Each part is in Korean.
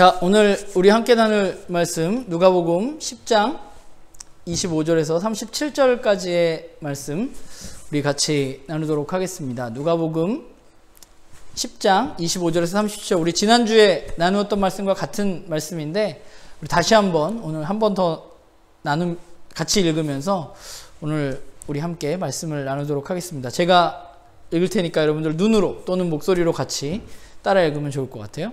자, 오늘 우리 함께 나눌 말씀 누가복음 10장 25절에서 37절까지의 말씀 우리 같이 나누도록 하겠습니다. 누가복음 10장 25절에서 37절, 우리 지난주에 나누었던 말씀과 같은 말씀인데 우리 다시 한번 오늘 한 번 더 같이 읽으면서 오늘 우리 함께 말씀을 나누도록 하겠습니다. 제가 읽을 테니까 여러분들 눈으로 또는 목소리로 같이 따라 읽으면 좋을 것 같아요.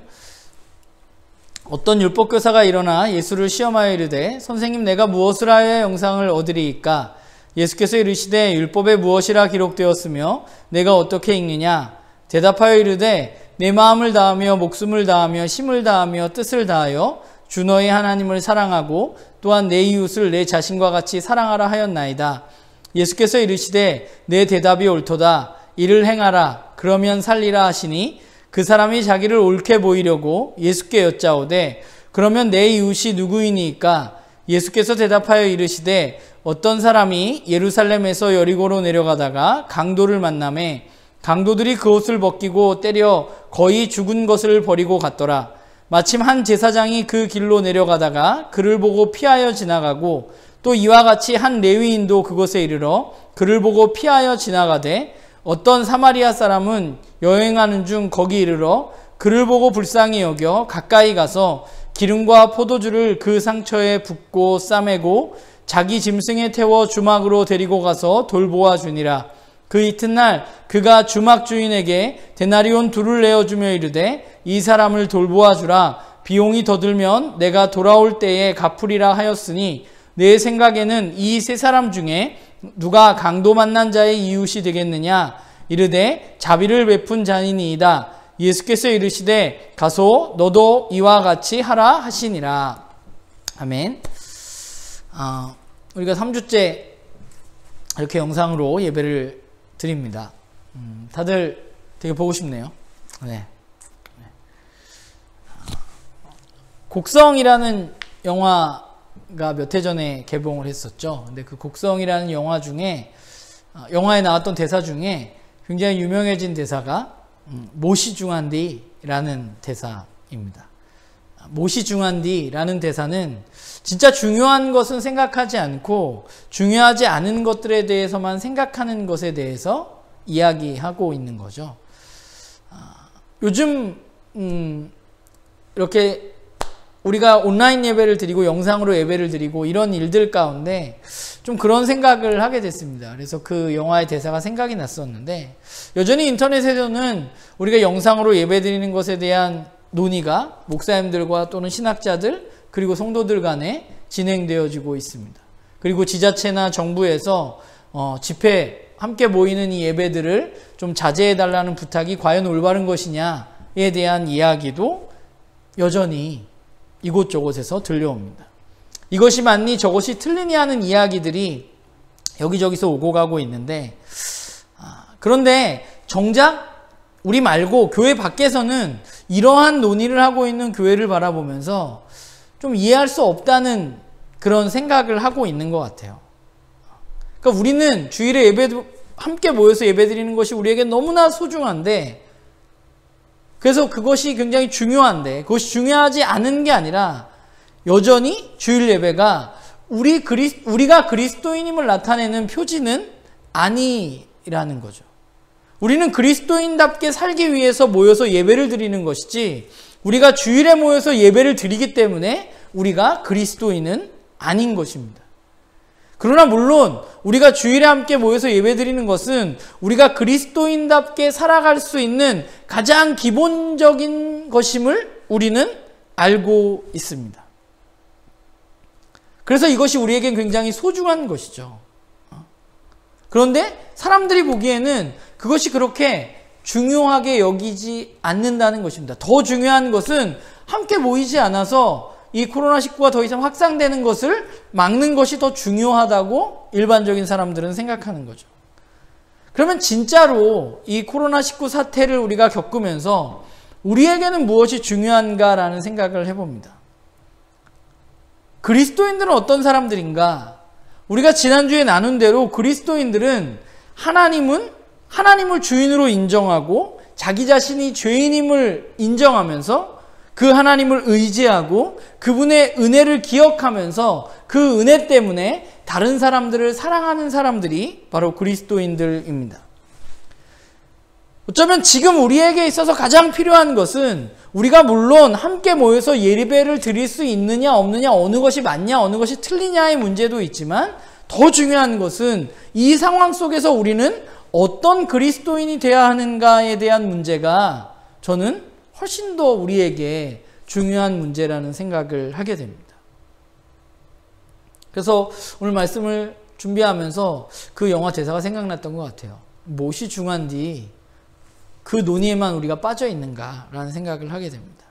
어떤 율법교사가 일어나 예수를 시험하여 이르되 선생님, 내가 무엇을 하여야 영생을 얻으리이까? 예수께서 이르시되 율법에 무엇이라 기록되었으며 내가 어떻게 읽느냐? 대답하여 이르되 내 마음을 다하며 목숨을 다하며 힘을 다하며 뜻을 다하여 주 너의 하나님을 사랑하고 또한 내 이웃을 내 자신과 같이 사랑하라 하였나이다. 예수께서 이르시되 내 대답이 옳도다. 이를 행하라. 그러면 살리라 하시니 그 사람이 자기를 옳게 보이려고 예수께 여짜오되 그러면 내 이웃이 누구이니까? 예수께서 대답하여 이르시되 어떤 사람이 예루살렘에서 여리고로 내려가다가 강도를 만나매 강도들이 그 옷을 벗기고 때려 거의 죽은 것을 버리고 갔더라. 마침 한 제사장이 그 길로 내려가다가 그를 보고 피하여 지나가고 또 이와 같이 한 레위인도 그곳에 이르러 그를 보고 피하여 지나가되 어떤 사마리아 사람은 여행하는 중 거기 이르러 그를 보고 불쌍히 여겨 가까이 가서 기름과 포도주를 그 상처에 붓고 싸매고 자기 짐승에 태워 주막으로 데리고 가서 돌보아 주니라. 그 이튿날 그가 주막 주인에게 데나리온 2를 내어주며 이르되 이 사람을 돌보아 주라. 비용이 더 들면 내가 돌아올 때에 갚으리라 하였으니 내 생각에는 이 세 사람 중에 누가 강도 만난 자의 이웃이 되겠느냐? 이르되 자비를 베푼 자니이다. 예수께서 이르시되 가서 너도 이와 같이 하라 하시니라. 아멘. 우리가 3주째 이렇게 영상으로 예배를 드립니다. 다들 되게 보고 싶네요. 네. 곡성이라는 영화가 몇 해 전에 개봉을 했었죠. 근데 그 곡성이라는 영화 중에 영화에 나왔던 대사 중에 굉장히 유명해진 대사가 모시중한디라는 대사입니다. 모시중한디라는 대사는 진짜 중요한 것은 생각하지 않고 중요하지 않은 것들에 대해서만 생각하는 것에 대해서 이야기하고 있는 거죠. 요즘 이렇게 우리가 온라인 예배를 드리고 영상으로 예배를 드리고 이런 일들 가운데 좀 그런 생각을 하게 됐습니다. 그래서 그 영화의 대사가 생각이 났었는데 여전히 인터넷에서는 우리가 영상으로 예배 드리는 것에 대한 논의가 목사님들과 또는 신학자들 그리고 성도들 간에 진행되어지고 있습니다. 그리고 지자체나 정부에서 집회 함께 모이는 이 예배들을 좀 자제해달라는 부탁이 과연 올바른 것이냐에 대한 이야기도 여전히 이곳저곳에서 들려옵니다. 이것이 맞니 저것이 틀리니 하는 이야기들이 여기저기서 오고 가고 있는데 그런데 정작 우리 말고 교회 밖에서는 이러한 논의를 하고 있는 교회를 바라보면서 좀 이해할 수 없다는 그런 생각을 하고 있는 것 같아요. 그러니까 우리는 주일에 예배도 함께 모여서 예배드리는 것이 우리에게 너무나 소중한데 그래서 그것이 굉장히 중요한데 그것이 중요하지 않은 게 아니라 여전히 주일 예배가 우리가 그리스도인임을 나타내는 표지는 아니라는 거죠. 우리는 그리스도인답게 살기 위해서 모여서 예배를 드리는 것이지 우리가 주일에 모여서 예배를 드리기 때문에 우리가 그리스도인은 아닌 것입니다. 그러나 물론 우리가 주일에 함께 모여서 예배드리는 것은 우리가 그리스도인답게 살아갈 수 있는 가장 기본적인 것임을 우리는 알고 있습니다. 그래서 이것이 우리에겐 굉장히 소중한 것이죠. 그런데 사람들이 보기에는 그것이 그렇게 중요하게 여기지 않는다는 것입니다. 더 중요한 것은 함께 모이지 않아서 이 코로나19가 더 이상 확산되는 것을 막는 것이 더 중요하다고 일반적인 사람들은 생각하는 거죠. 그러면 진짜로 이 코로나19 사태를 우리가 겪으면서 우리에게는 무엇이 중요한가라는 생각을 해봅니다. 그리스도인들은 어떤 사람들인가? 우리가 지난주에 나눈 대로 그리스도인들은 하나님을 주인으로 인정하고 자기 자신이 죄인임을 인정하면서 그 하나님을 의지하고 그분의 은혜를 기억하면서 그 은혜 때문에 다른 사람들을 사랑하는 사람들이 바로 그리스도인들입니다. 어쩌면 지금 우리에게 있어서 가장 필요한 것은 우리가 물론 함께 모여서 예배를 드릴 수 있느냐 없느냐, 어느 것이 맞냐 어느 것이 틀리냐의 문제도 있지만 더 중요한 것은 이 상황 속에서 우리는 어떤 그리스도인이 되어야 하는가에 대한 문제가 저는 훨씬 더 우리에게 중요한 문제라는 생각을 하게 됩니다. 그래서 오늘 말씀을 준비하면서 그 영화 대사가 생각났던 것 같아요. 무엇이 중요한지 그 논의에만 우리가 빠져 있는가라는 생각을 하게 됩니다.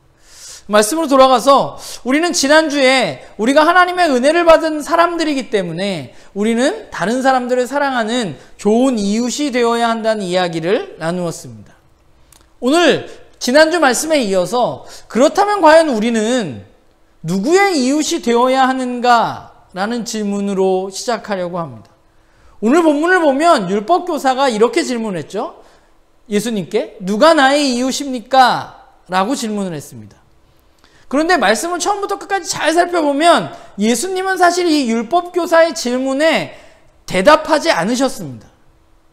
말씀으로 돌아가서 우리는 지난주에 우리가 하나님의 은혜를 받은 사람들이기 때문에 우리는 다른 사람들을 사랑하는 좋은 이웃이 되어야 한다는 이야기를 나누었습니다. 오늘 지난주 말씀에 이어서 그렇다면 과연 우리는 누구의 이웃이 되어야 하는가라는 질문으로 시작하려고 합니다. 오늘 본문을 보면 율법교사가 이렇게 질문했죠. 예수님께 누가 나의 이웃입니까? 라고 질문을 했습니다. 그런데 말씀을 처음부터 끝까지 잘 살펴보면 예수님은 사실 이 율법교사의 질문에 대답하지 않으셨습니다.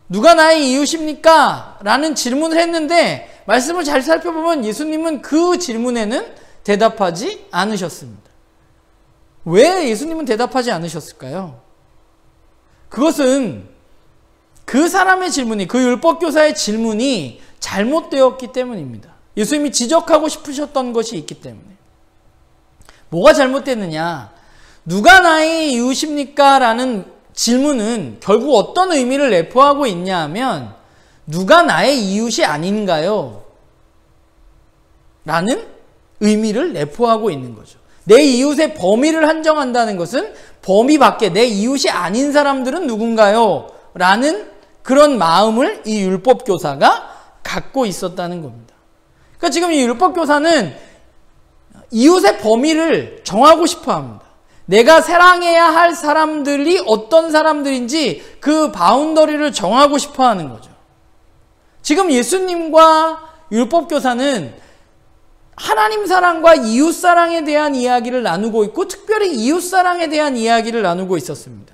누가 나의 이웃입니까? 라는 질문을 했는데 말씀을 잘 살펴보면 예수님은 그 질문에는 대답하지 않으셨습니다. 왜 예수님은 대답하지 않으셨을까요? 그것은 그 사람의 질문이, 그 율법교사의 질문이 잘못되었기 때문입니다. 예수님이 지적하고 싶으셨던 것이 있기 때문에. 뭐가 잘못됐느냐? 누가 나의 이웃입니까? 라는 질문은 결국 어떤 의미를 내포하고 있냐 하면 누가 나의 이웃이 아닌가요? 라는 의미를 내포하고 있는 거죠. 내 이웃의 범위를 한정한다는 것은 범위 밖에 내 이웃이 아닌 사람들은 누군가요? 라는 그런 마음을 이 율법교사가 갖고 있었다는 겁니다. 그러니까 지금 이 율법교사는 이웃의 범위를 정하고 싶어 합니다. 내가 사랑해야 할 사람들이 어떤 사람들인지 그 바운더리를 정하고 싶어 하는 거죠. 지금 예수님과 율법교사는 하나님 사랑과 이웃 사랑에 대한 이야기를 나누고 있고 특별히 이웃 사랑에 대한 이야기를 나누고 있었습니다.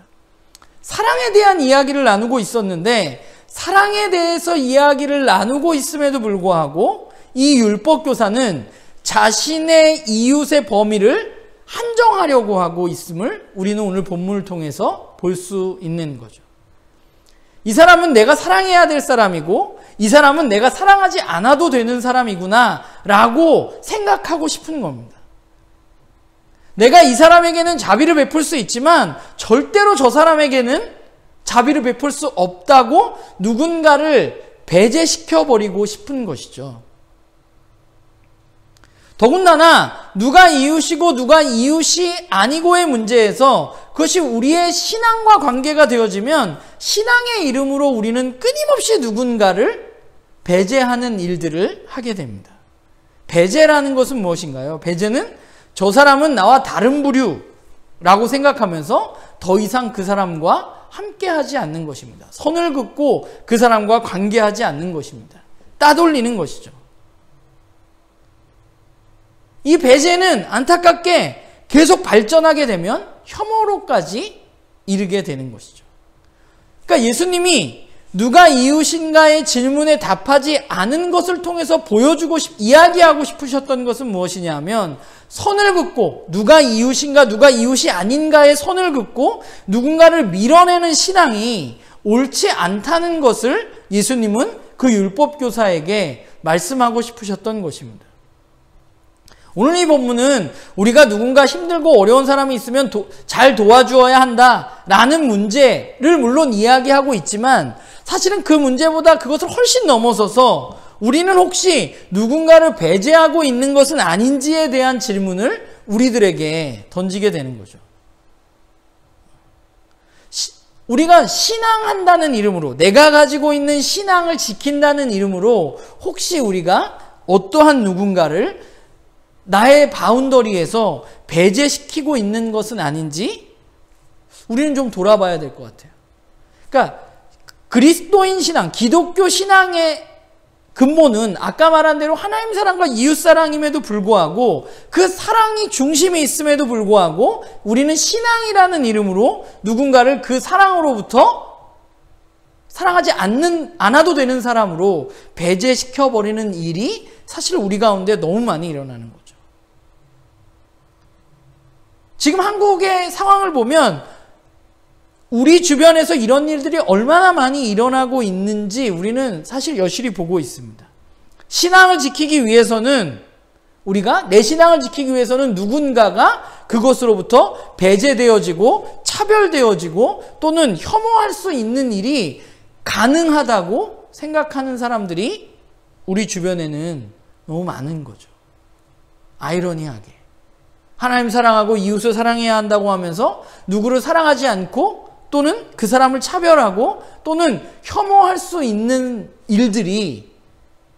사랑에 대한 이야기를 나누고 있었는데 사랑에 대해서 이야기를 나누고 있음에도 불구하고 이 율법교사는 자신의 이웃의 범위를 한정하려고 하고 있음을 우리는 오늘 본문을 통해서 볼 수 있는 거죠. 이 사람은 내가 사랑해야 될 사람이고 이 사람은 내가 사랑하지 않아도 되는 사람이구나 라고 생각하고 싶은 겁니다. 내가 이 사람에게는 자비를 베풀 수 있지만 절대로 저 사람에게는 자비를 베풀 수 없다고 누군가를 배제시켜버리고 싶은 것이죠. 더군다나 누가 이웃이고 누가 이웃이 아니고의 문제에서 그것이 우리의 신앙과 관계가 되어지면 신앙의 이름으로 우리는 끊임없이 누군가를 배제하는 일들을 하게 됩니다. 배제라는 것은 무엇인가요? 배제는 저 사람은 나와 다른 부류라고 생각하면서 더 이상 그 사람과 함께하지 않는 것입니다. 선을 긋고 그 사람과 관계하지 않는 것입니다. 따돌리는 것이죠. 이 배제는 안타깝게 계속 발전하게 되면 혐오로까지 이르게 되는 것이죠. 그러니까 예수님이 누가 이웃인가의 질문에 답하지 않은 것을 통해서 이야기하고 싶으셨던 것은 무엇이냐 하면 선을 긋고 누가 이웃인가 누가 이웃이 아닌가의 선을 긋고 누군가를 밀어내는 신앙이 옳지 않다는 것을 예수님은 그 율법교사에게 말씀하고 싶으셨던 것입니다. 오늘 이 본문은 우리가 누군가 힘들고 어려운 사람이 있으면 잘 도와주어야 한다라는 문제를 물론 이야기하고 있지만 사실은 그 문제보다 그것을 훨씬 넘어서서 우리는 혹시 누군가를 배제하고 있는 것은 아닌지에 대한 질문을 우리들에게 던지게 되는 거죠. 우리가 신앙한다는 이름으로 내가 가지고 있는 신앙을 지킨다는 이름으로 혹시 우리가 어떠한 누군가를 나의 바운더리에서 배제시키고 있는 것은 아닌지 우리는 좀 돌아봐야 될 것 같아요. 그러니까 그리스도인 신앙, 기독교 신앙의 근본은 아까 말한 대로 하나님 사랑과 이웃 사랑임에도 불구하고 그 사랑이 중심에 있음에도 불구하고 우리는 신앙이라는 이름으로 누군가를 그 사랑으로부터 사랑하지 않아도 되는 사람으로 배제시켜버리는 일이 사실 우리 가운데 너무 많이 일어나는 거죠. 지금 한국의 상황을 보면 우리 주변에서 이런 일들이 얼마나 많이 일어나고 있는지 우리는 사실 여실히 보고 있습니다. 신앙을 지키기 위해서는 내 신앙을 지키기 위해서는 누군가가 그것으로부터 배제되어지고 차별되어지고 또는 혐오할 수 있는 일이 가능하다고 생각하는 사람들이 우리 주변에는 너무 많은 거죠. 아이러니하게. 하나님 사랑하고 이웃을 사랑해야 한다고 하면서 누구를 사랑하지 않고 또는 그 사람을 차별하고 또는 혐오할 수 있는 일들이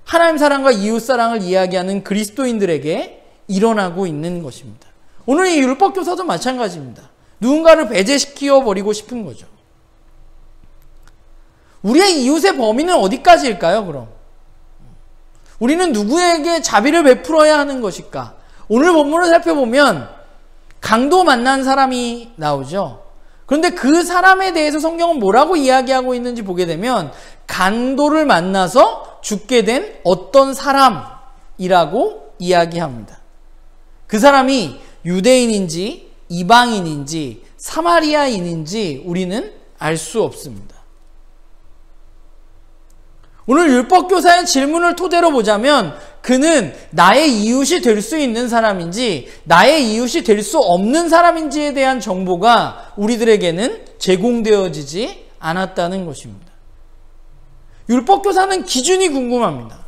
하나님 사랑과 이웃 사랑을 이야기하는 그리스도인들에게 일어나고 있는 것입니다. 오늘 이 율법교사도 마찬가지입니다. 누군가를 배제시켜 버리고 싶은 거죠. 우리의 이웃의 범위는 어디까지일까요, 그럼? 우리는 누구에게 자비를 베풀어야 하는 것일까? 오늘 본문을 살펴보면 강도 만난 사람이 나오죠. 그런데 그 사람에 대해서 성경은 뭐라고 이야기하고 있는지 보게 되면 강도를 만나서 죽게 된 어떤 사람이라고 이야기합니다. 그 사람이 유대인인지 이방인인지 사마리아인인지 우리는 알 수 없습니다. 오늘 율법교사의 질문을 토대로 보자면 그는 나의 이웃이 될 수 있는 사람인지 나의 이웃이 될 수 없는 사람인지에 대한 정보가 우리들에게는 제공되어지지 않았다는 것입니다. 율법교사는 기준이 궁금합니다.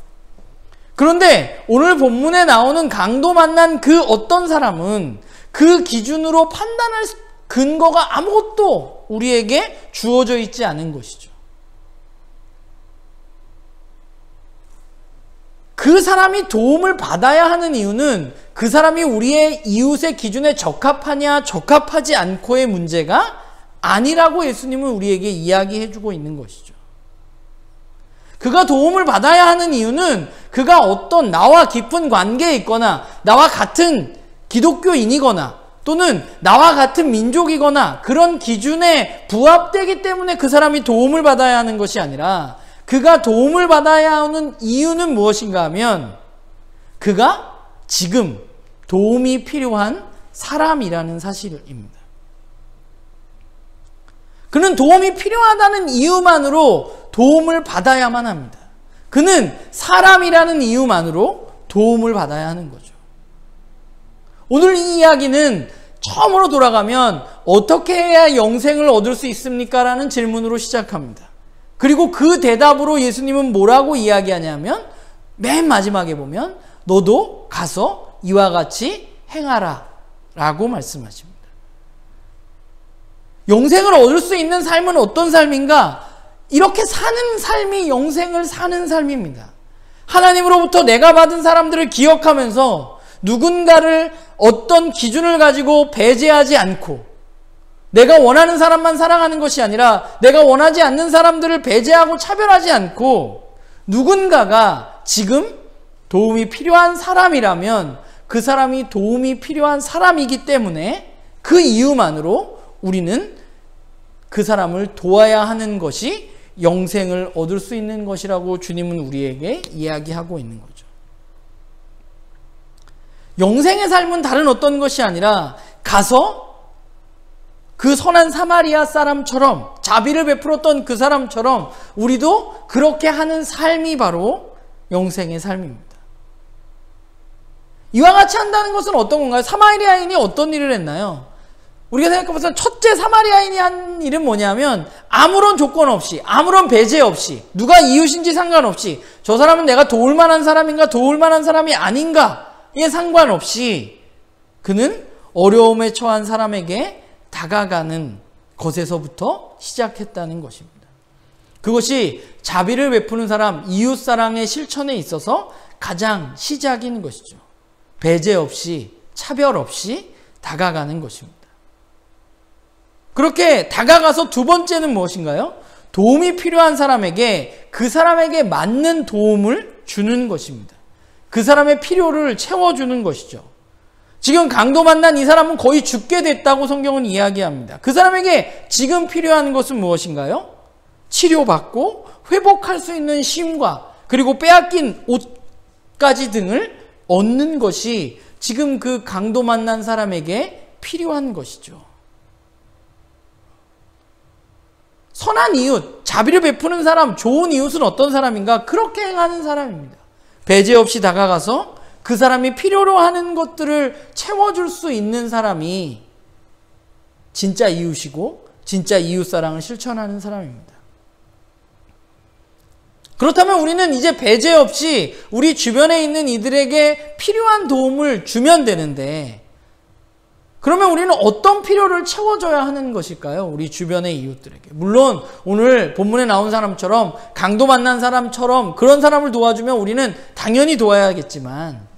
그런데 오늘 본문에 나오는 강도 만난 그 어떤 사람은 그 기준으로 판단할 근거가 아무것도 우리에게 주어져 있지 않은 것이죠. 그 사람이 도움을 받아야 하는 이유는 그 사람이 우리의 이웃의 기준에 적합하냐 적합하지 않고의 문제가 아니라고 예수님은 우리에게 이야기해주고 있는 것이죠. 그가 도움을 받아야 하는 이유는 그가 어떤 나와 깊은 관계에 있거나 나와 같은 기독교인이거나 또는 나와 같은 민족이거나 그런 기준에 부합되기 때문에 그 사람이 도움을 받아야 하는 것이 아니라 그가 도움을 받아야 하는 이유는 무엇인가 하면 그가 지금 도움이 필요한 사람이라는 사실입니다. 그는 도움이 필요하다는 이유만으로 도움을 받아야만 합니다. 그는 사람이라는 이유만으로 도움을 받아야 하는 거죠. 오늘 이 이야기는 처음으로 돌아가면 어떻게 해야 영생을 얻을 수 있습니까? 라는 질문으로 시작합니다. 그리고 그 대답으로 예수님은 뭐라고 이야기하냐면 맨 마지막에 보면 너도 가서 이와 같이 행하라 라고 말씀하십니다. 영생을 얻을 수 있는 삶은 어떤 삶인가? 이렇게 사는 삶이 영생을 사는 삶입니다. 하나님으로부터 내가 받은 사람들을 기억하면서 누군가를 어떤 기준을 가지고 배제하지 않고 내가 원하는 사람만 사랑하는 것이 아니라 내가 원하지 않는 사람들을 배제하고 차별하지 않고 누군가가 지금 도움이 필요한 사람이라면 그 사람이 도움이 필요한 사람이기 때문에 그 이유만으로 우리는 그 사람을 도와야 하는 것이 영생을 얻을 수 있는 것이라고 주님은 우리에게 이야기하고 있는 거죠. 영생의 삶은 다른 어떤 것이 아니라 가서 그 선한 사마리아 사람처럼 자비를 베풀었던 그 사람처럼 우리도 그렇게 하는 삶이 바로 영생의 삶입니다. 이와 같이 한다는 것은 어떤 건가요? 사마리아인이 어떤 일을 했나요? 우리가 생각해보면 첫째 사마리아인이 한 일은 뭐냐면 아무런 조건 없이 아무런 배제 없이 누가 이웃인지 상관없이 저 사람은 내가 도울 만한 사람인가 도울 만한 사람이 아닌가에 상관없이 그는 어려움에 처한 사람에게 다가가는 것에서부터 시작했다는 것입니다. 그것이 자비를 베푸는 사람, 이웃사랑의 실천에 있어서 가장 시작인 것이죠. 배제 없이 차별 없이 다가가는 것입니다. 그렇게 다가가서 두 번째는 무엇인가요? 도움이 필요한 사람에게 그 사람에게 맞는 도움을 주는 것입니다. 그 사람의 필요를 채워주는 것이죠. 지금 강도 만난 이 사람은 거의 죽게 됐다고 성경은 이야기합니다. 그 사람에게 지금 필요한 것은 무엇인가요? 치료받고 회복할 수 있는 쉼과 그리고 빼앗긴 옷까지 등을 얻는 것이 지금 그 강도 만난 사람에게 필요한 것이죠. 선한 이웃, 자비를 베푸는 사람, 좋은 이웃은 어떤 사람인가? 그렇게 행하는 사람입니다. 배제 없이 다가가서 그 사람이 필요로 하는 것들을 채워줄 수 있는 사람이 진짜 이웃이고 진짜 이웃사랑을 실천하는 사람입니다. 그렇다면 우리는 이제 배제 없이 우리 주변에 있는 이들에게 필요한 도움을 주면 되는데, 그러면 우리는 어떤 필요를 채워줘야 하는 것일까요? 우리 주변의 이웃들에게. 물론 오늘 본문에 나온 사람처럼 강도 만난 사람처럼 그런 사람을 도와주면 우리는 당연히 도와야겠지만,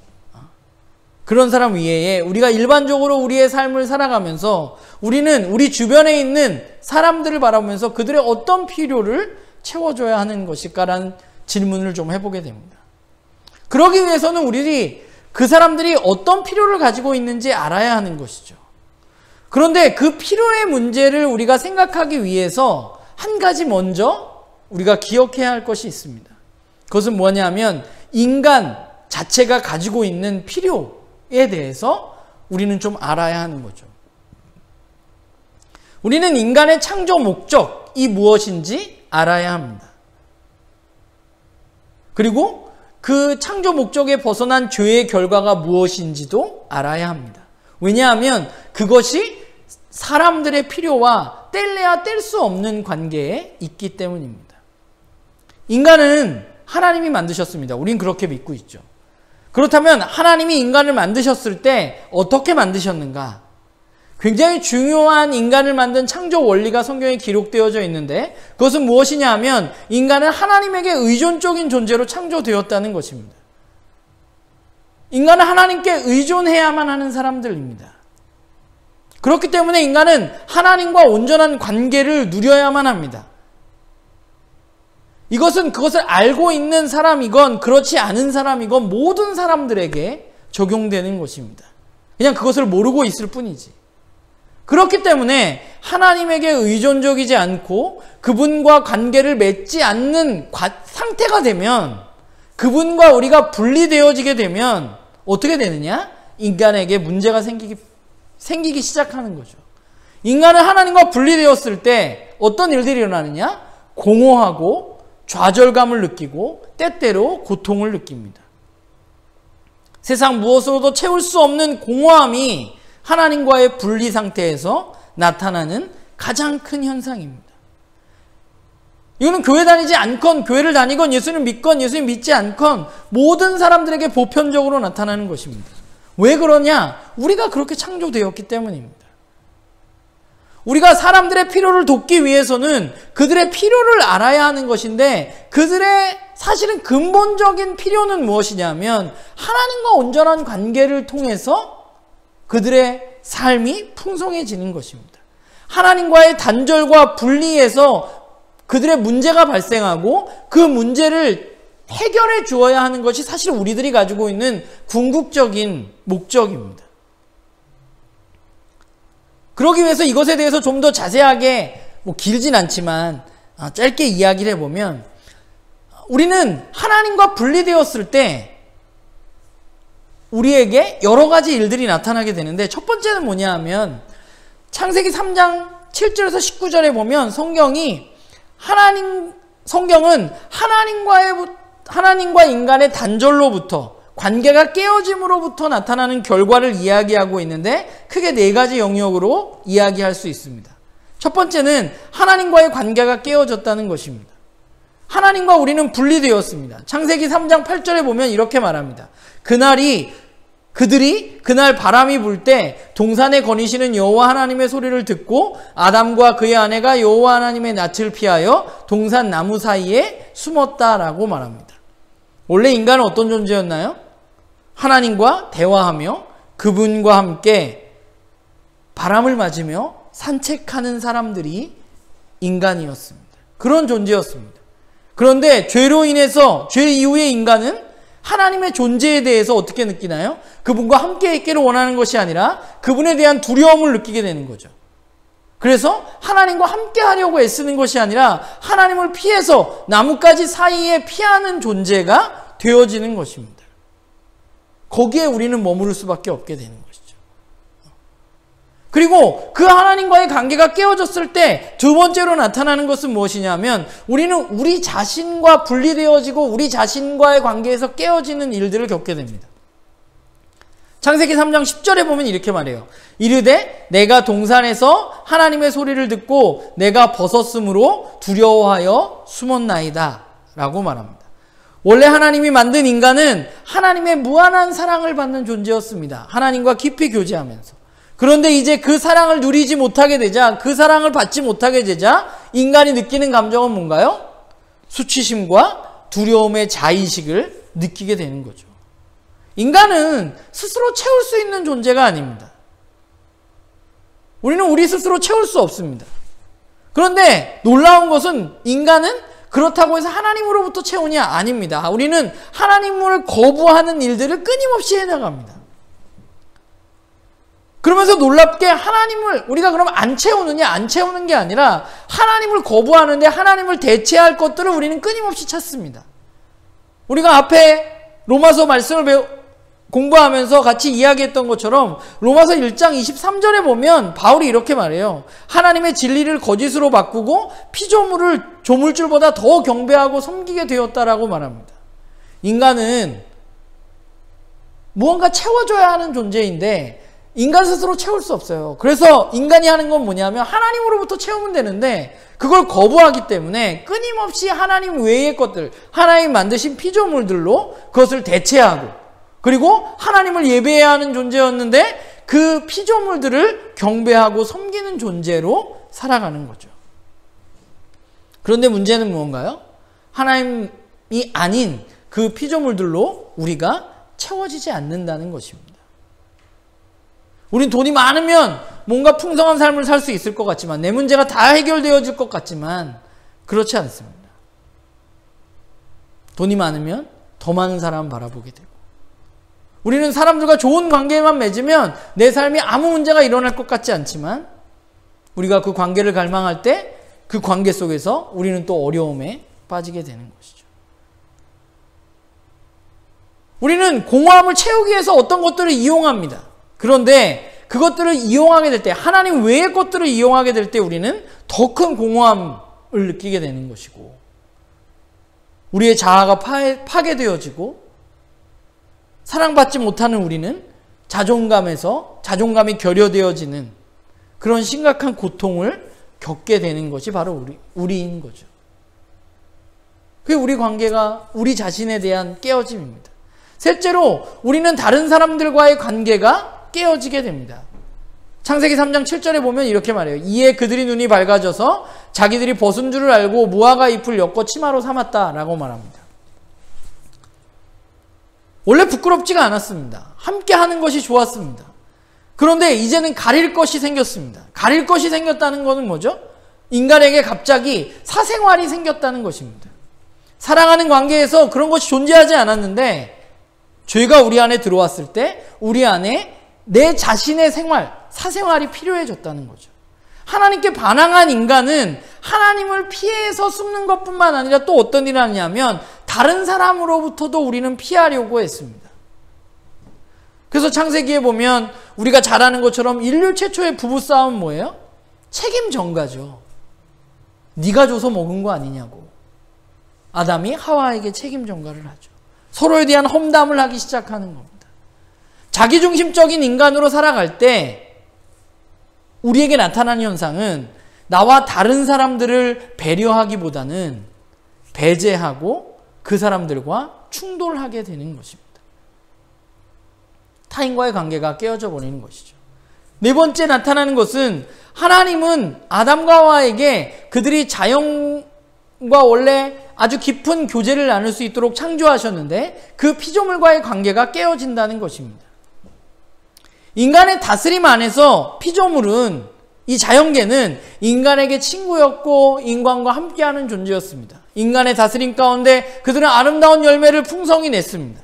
그런 사람 외에 우리가 일반적으로 우리의 삶을 살아가면서 우리는 우리 주변에 있는 사람들을 바라보면서 그들의 어떤 필요를 채워줘야 하는 것일까라는 질문을 좀 해보게 됩니다. 그러기 위해서는 우리 그 사람들이 어떤 필요를 가지고 있는지 알아야 하는 것이죠. 그런데 그 필요의 문제를 우리가 생각하기 위해서 한 가지 먼저 우리가 기억해야 할 것이 있습니다. 그것은 뭐냐면 인간 자체가 가지고 있는 필요에 대해서 우리는 좀 알아야 하는 거죠. 우리는 인간의 창조 목적이 무엇인지 알아야 합니다. 그리고 그 창조 목적에 벗어난 죄의 결과가 무엇인지도 알아야 합니다. 왜냐하면 그것이 사람들의 필요와 뗄래야 뗄 수 없는 관계에 있기 때문입니다. 인간은 하나님이 만드셨습니다. 우린 그렇게 믿고 있죠. 그렇다면 하나님이 인간을 만드셨을 때 어떻게 만드셨는가? 굉장히 중요한 인간을 만든 창조 원리가 성경에 기록되어져 있는데, 그것은 무엇이냐 하면 인간은 하나님에게 의존적인 존재로 창조되었다는 것입니다. 인간은 하나님께 의존해야만 하는 사람들입니다. 그렇기 때문에 인간은 하나님과 온전한 관계를 누려야만 합니다. 이것은 그것을 알고 있는 사람이건 그렇지 않은 사람이건 모든 사람들에게 적용되는 것입니다. 그냥 그것을 모르고 있을 뿐이지. 그렇기 때문에 하나님에게 의존적이지 않고 그분과 관계를 맺지 않는 상태가 되면, 그분과 우리가 분리되어지게 되면 어떻게 되느냐? 인간에게 문제가 생기기 시작하는 거죠. 인간은 하나님과 분리되었을 때 어떤 일들이 일어나느냐? 공허하고 좌절감을 느끼고 때때로 고통을 느낍니다. 세상 무엇으로도 채울 수 없는 공허함이 하나님과의 분리 상태에서 나타나는 가장 큰 현상입니다. 이거는 교회 다니지 않건 교회를 다니건 예수님 믿건 예수님 믿지 않건 모든 사람들에게 보편적으로 나타나는 것입니다. 왜 그러냐? 우리가 그렇게 창조되었기 때문입니다. 우리가 사람들의 필요를 돕기 위해서는 그들의 필요를 알아야 하는 것인데, 그들의 사실은 근본적인 필요는 무엇이냐면 하나님과 온전한 관계를 통해서 그들의 삶이 풍성해지는 것입니다. 하나님과의 단절과 분리에서 그들의 문제가 발생하고 그 문제를 해결해 주어야 하는 것이 사실 우리들이 가지고 있는 궁극적인 목적입니다. 그러기 위해서 이것에 대해서 좀 더 자세하게, 길진 않지만 짧게 이야기를 해보면, 우리는 하나님과 분리되었을 때 우리에게 여러 가지 일들이 나타나게 되는데, 첫 번째는 뭐냐 하면 창세기 3장 7절에서 19절에 보면 성경은 하나님과 인간의 단절로부터, 관계가 깨어짐으로부터 나타나는 결과를 이야기하고 있는데, 크게 네 가지 영역으로 이야기할 수 있습니다. 첫 번째는 하나님과의 관계가 깨어졌다는 것입니다. 하나님과 우리는 분리되었습니다. 창세기 3장 8절에 보면 이렇게 말합니다. 그들이 그날 바람이 불 때 동산에 거니시는 여호와 하나님의 소리를 듣고 아담과 그의 아내가 여호와 하나님의 낯을 피하여 동산 나무 사이에 숨었다라고 말합니다. 원래 인간은 어떤 존재였나요? 하나님과 대화하며 그분과 함께 바람을 맞으며 산책하는 사람들이 인간이었습니다. 그런 존재였습니다. 그런데 죄로 인해서 죄 이후의 인간은 하나님의 존재에 대해서 어떻게 느끼나요? 그분과 함께 있기를 원하는 것이 아니라 그분에 대한 두려움을 느끼게 되는 거죠. 그래서 하나님과 함께 하려고 애쓰는 것이 아니라 하나님을 피해서 나뭇가지 사이에 피하는 존재가 되어지는 것입니다. 거기에 우리는 머무를 수밖에 없게 되는 것이죠. 그리고 그 하나님과의 관계가 깨어졌을 때 두 번째로 나타나는 것은 무엇이냐면 우리는 우리 자신과 분리되어지고 우리 자신과의 관계에서 깨어지는 일들을 겪게 됩니다. 창세기 3장 10절에 보면 이렇게 말해요. 이르되 내가 동산에서 하나님의 소리를 듣고 내가 벗었으므로 두려워하여 숨었나이다 라고 말합니다. 원래 하나님이 만든 인간은 하나님의 무한한 사랑을 받는 존재였습니다. 하나님과 깊이 교제하면서. 그런데 이제 그 사랑을 누리지 못하게 되자, 그 사랑을 받지 못하게 되자 인간이 느끼는 감정은 뭔가요? 수치심과 두려움의 자의식을 느끼게 되는 거죠. 인간은 스스로 채울 수 있는 존재가 아닙니다. 우리는 우리 스스로 채울 수 없습니다. 그런데 놀라운 것은 인간은 그렇다고 해서 하나님으로부터 채우냐? 아닙니다. 우리는 하나님을 거부하는 일들을 끊임없이 해나갑니다. 그러면서 놀랍게 하나님을 우리가 그럼 안 채우느냐? 안 채우는 게 아니라 하나님을 거부하는데 하나님을 대체할 것들을 우리는 끊임없이 찾습니다. 우리가 앞에 로마서 말씀을 공부하면서 같이 이야기했던 것처럼 로마서 1장 23절에 보면 바울이 이렇게 말해요. 하나님의 진리를 거짓으로 바꾸고 피조물을 조물줄보다 더 경배하고 섬기게 되었다라고 말합니다. 인간은 무언가 채워줘야 하는 존재인데 인간 스스로 채울 수 없어요. 그래서 인간이 하는 건 뭐냐면 하나님으로부터 채우면 되는데 그걸 거부하기 때문에 끊임없이 하나님 외의 것들, 하나님 만드신 피조물들로 그것을 대체하고 그리고 하나님을 예배해야 하는 존재였는데 그 피조물들을 경배하고 섬기는 존재로 살아가는 거죠. 그런데 문제는 무언가요? 하나님이 아닌 그 피조물들로 우리가 채워지지 않는다는 것입니다. 우린 돈이 많으면 뭔가 풍성한 삶을 살 수 있을 것 같지만 내 문제가 다 해결되어질 것 같지만 그렇지 않습니다. 돈이 많으면 더 많은 사람을 바라보게 되고 우리는 사람들과 좋은 관계만 맺으면 내 삶이 아무 문제가 일어날 것 같지 않지만 우리가 그 관계를 갈망할 때 그 관계 속에서 우리는 또 어려움에 빠지게 되는 것이죠. 우리는 공허함을 채우기 위해서 어떤 것들을 이용합니다. 그런데 그것들을 이용하게 될 때 하나님 외의 것들을 이용하게 될 때 우리는 더 큰 공허함을 느끼게 되는 것이고 우리의 자아가 파괴되어지고 사랑받지 못하는 우리는 자존감이 결여되어지는 그런 심각한 고통을 겪게 되는 것이 바로 우리인 거죠. 그게 우리 관계가 우리 자신에 대한 깨어짐입니다. 셋째로 우리는 다른 사람들과의 관계가 깨어지게 됩니다. 창세기 3장 7절에 보면 이렇게 말해요. 이에 그들이 눈이 밝아져서 자기들이 벗은 줄을 알고 무화과 잎을 엮어 치마로 삼았다라고 말합니다. 원래 부끄럽지가 않았습니다. 함께 하는 것이 좋았습니다. 그런데 이제는 가릴 것이 생겼습니다. 가릴 것이 생겼다는 것은 뭐죠? 인간에게 갑자기 사생활이 생겼다는 것입니다. 사랑하는 관계에서 그런 것이 존재하지 않았는데 죄가 우리 안에 들어왔을 때 우리 안에 내 자신의 사생활이 필요해졌다는 거죠. 하나님께 반항한 인간은 하나님을 피해서 숨는 것뿐만 아니라 또 어떤 일을 하냐면 다른 사람으로부터도 우리는 피하려고 했습니다. 그래서 창세기에 보면 우리가 잘 아는 것처럼 인류 최초의 부부싸움은 뭐예요? 책임 전가죠. 네가 줘서 먹은 거 아니냐고. 아담이 하와에게 책임 전가를 하죠. 서로에 대한 험담을 하기 시작하는 겁니다. 자기중심적인 인간으로 살아갈 때 우리에게 나타나는 현상은 나와 다른 사람들을 배려하기보다는 배제하고 그 사람들과 충돌하게 되는 것입니다. 타인과의 관계가 깨어져 버리는 것이죠. 네 번째 나타나는 것은 하나님은 아담과 하와에게 그들이 자연과 원래 아주 깊은 교제를 나눌 수 있도록 창조하셨는데 그 피조물과의 관계가 깨어진다는 것입니다. 인간의 다스림 안에서 피조물은 이 자연계는 인간에게 친구였고 인간과 함께하는 존재였습니다. 인간의 다스림 가운데 그들은 아름다운 열매를 풍성히 냈습니다.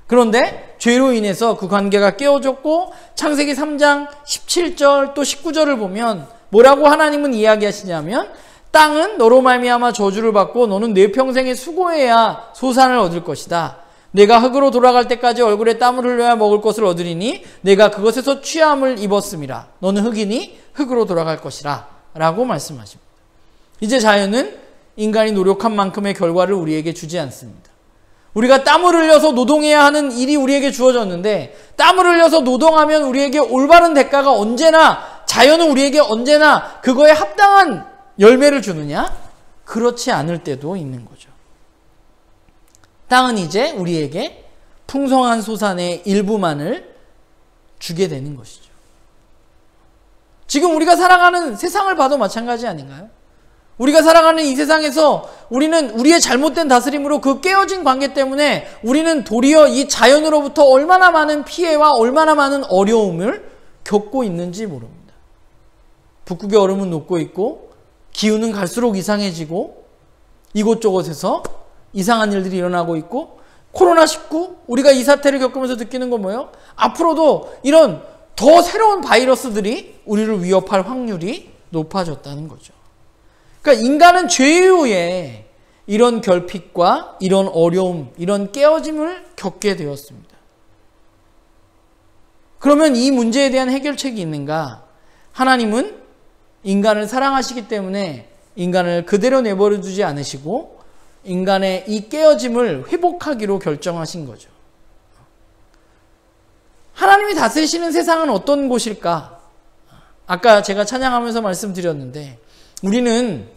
그런데 죄로 인해서 그 관계가 깨어졌고 창세기 3장 17절 또 19절을 보면 뭐라고 하나님은 이야기하시냐면 땅은 너로 말미암아 저주를 받고 너는 내 평생에 수고해야 소산을 얻을 것이다. 내가 흙으로 돌아갈 때까지 얼굴에 땀을 흘려야 먹을 것을 얻으리니 내가 그것에서 취함을 입었음이라. 너는 흙이니 흙으로 돌아갈 것이라 라고 말씀하십니다. 이제 자연은 인간이 노력한 만큼의 결과를 우리에게 주지 않습니다. 우리가 땀을 흘려서 노동해야 하는 일이 우리에게 주어졌는데 땀을 흘려서 노동하면 우리에게 올바른 대가가 언제나 자연은 우리에게 언제나 그거에 합당한 열매를 주느냐? 그렇지 않을 때도 있는 거죠. 땅은 이제 우리에게 풍성한 소산의 일부만을 주게 되는 것이죠. 지금 우리가 살아가는 세상을 봐도 마찬가지 아닌가요? 우리가 살아가는 이 세상에서 우리는 우리의 잘못된 다스림으로 그 깨어진 관계 때문에 우리는 도리어 이 자연으로부터 얼마나 많은 피해와 얼마나 많은 어려움을 겪고 있는지 모릅니다. 북극의 얼음은 녹고 있고 기후는 갈수록 이상해지고 이곳저곳에서 이상한 일들이 일어나고 있고 코로나19 우리가 이 사태를 겪으면서 느끼는 건 뭐예요? 앞으로도 이런 더 새로운 바이러스들이 우리를 위협할 확률이 높아졌다는 거죠. 그러니까 인간은 죄 이후에 이런 결핍과 이런 어려움, 이런 깨어짐을 겪게 되었습니다. 그러면 이 문제에 대한 해결책이 있는가? 하나님은 인간을 사랑하시기 때문에 인간을 그대로 내버려 두지 않으시고 인간의 이 깨어짐을 회복하기로 결정하신 거죠. 하나님이 다스리시는 세상은 어떤 곳일까? 아까 제가 찬양하면서 말씀드렸는데 우리는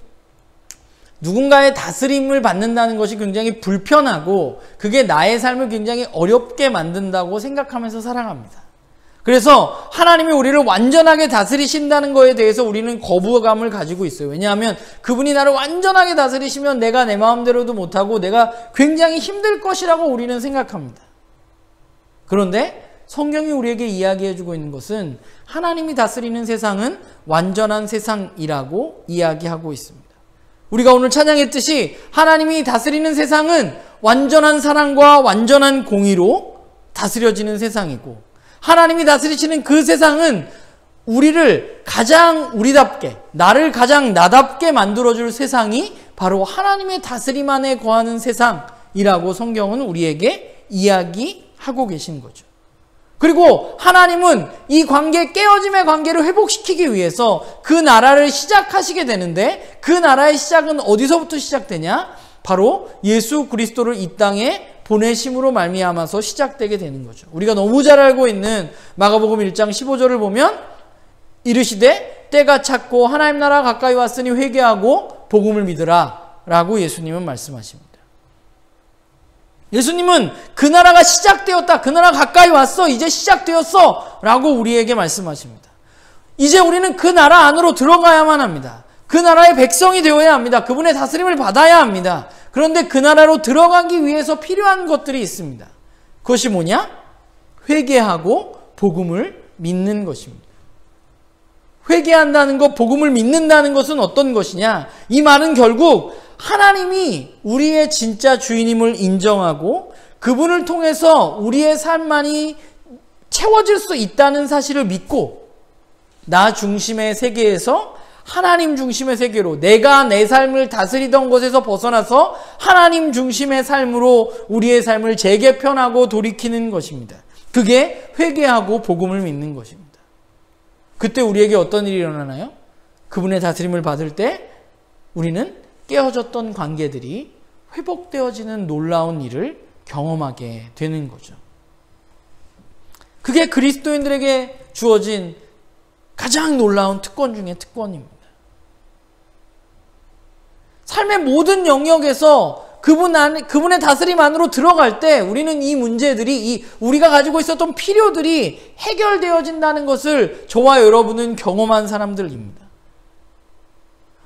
누군가의 다스림을 받는다는 것이 굉장히 불편하고 그게 나의 삶을 굉장히 어렵게 만든다고 생각하면서 살아갑니다. 그래서 하나님이 우리를 완전하게 다스리신다는 거에 대해서 우리는 거부감을 가지고 있어요. 왜냐하면 그분이 나를 완전하게 다스리시면 내가 내 마음대로도 못하고 내가 굉장히 힘들 것이라고 우리는 생각합니다. 그런데 성경이 우리에게 이야기해주고 있는 것은 하나님이 다스리는 세상은 완전한 세상이라고 이야기하고 있습니다. 우리가 오늘 찬양했듯이 하나님이 다스리는 세상은 완전한 사랑과 완전한 공의로 다스려지는 세상이고 하나님이 다스리시는 그 세상은 우리를 가장 우리답게 나를 가장 나답게 만들어줄 세상이 바로 하나님의 다스림 안에 거하는 세상이라고 성경은 우리에게 이야기하고 계신 거죠. 그리고 하나님은 이 관계, 깨어짐의 관계를 회복시키기 위해서 그 나라를 시작하시게 되는데 그 나라의 시작은 어디서부터 시작되냐? 바로 예수 그리스도를 이 땅에 보내심으로 말미암아서 시작되게 되는 거죠. 우리가 너무 잘 알고 있는 마가복음 1장 15절을 보면 이르시되 때가 찼고 하나님 나라가 가까이 왔으니 회개하고 복음을 믿으라 라고 예수님은 말씀하십니다. 예수님은 그 나라가 시작되었다. 그 나라가 가까이 왔어. 이제 시작되었어. 라고 우리에게 말씀하십니다. 이제 우리는 그 나라 안으로 들어가야만 합니다. 그 나라의 백성이 되어야 합니다. 그분의 다스림을 받아야 합니다. 그런데 그 나라로 들어가기 위해서 필요한 것들이 있습니다. 그것이 뭐냐? 회개하고 복음을 믿는 것입니다. 회개한다는 것, 복음을 믿는다는 것은 어떤 것이냐? 이 말은 결국 하나님이 우리의 진짜 주인임을 인정하고 그분을 통해서 우리의 삶만이 채워질 수 있다는 사실을 믿고 나 중심의 세계에서 하나님 중심의 세계로 내가 내 삶을 다스리던 곳에서 벗어나서 하나님 중심의 삶으로 우리의 삶을 재개편하고 돌이키는 것입니다. 그게 회개하고 복음을 믿는 것입니다. 그때 우리에게 어떤 일이 일어나나요? 그분의 다스림을 받을 때 우리는 깨어졌던 관계들이 회복되어지는 놀라운 일을 경험하게 되는 거죠. 그게 그리스도인들에게 주어진 가장 놀라운 특권 중에 특권입니다. 삶의 모든 영역에서 그분의 다스림 안으로 들어갈 때 우리는 이 문제들이 우리가 가지고 있었던 필요들이 해결되어진다는 것을 저와 여러분은 경험한 사람들입니다.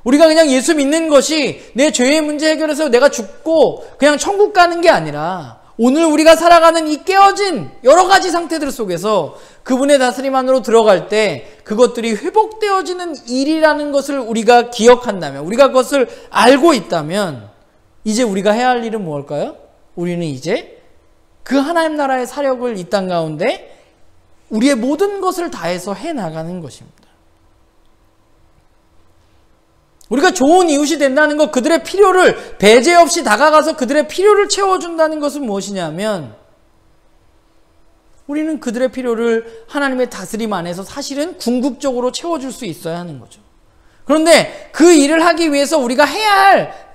우리가 그냥 예수 믿는 것이 내 죄의 문제 해결해서 내가 죽고 그냥 천국 가는 게 아니라 오늘 우리가 살아가는 이 깨어진 여러 가지 상태들 속에서 그분의 다스림 안으로 들어갈 때 그것들이 회복되어지는 일이라는 것을 우리가 기억한다면, 우리가 그것을 알고 있다면 이제 우리가 해야 할 일은 무엇일까요? 우리는 이제 그 하나님 나라의 사역을 이 땅 가운데 우리의 모든 것을 다해서 해나가는 것입니다. 우리가 좋은 이웃이 된다는 것, 그들의 필요를 배제 없이 다가가서 그들의 필요를 채워준다는 것은 무엇이냐면 우리는 그들의 필요를 하나님의 다스림 안에서 사실은 궁극적으로 채워줄 수 있어야 하는 거죠. 그런데 그 일을 하기 위해서 우리가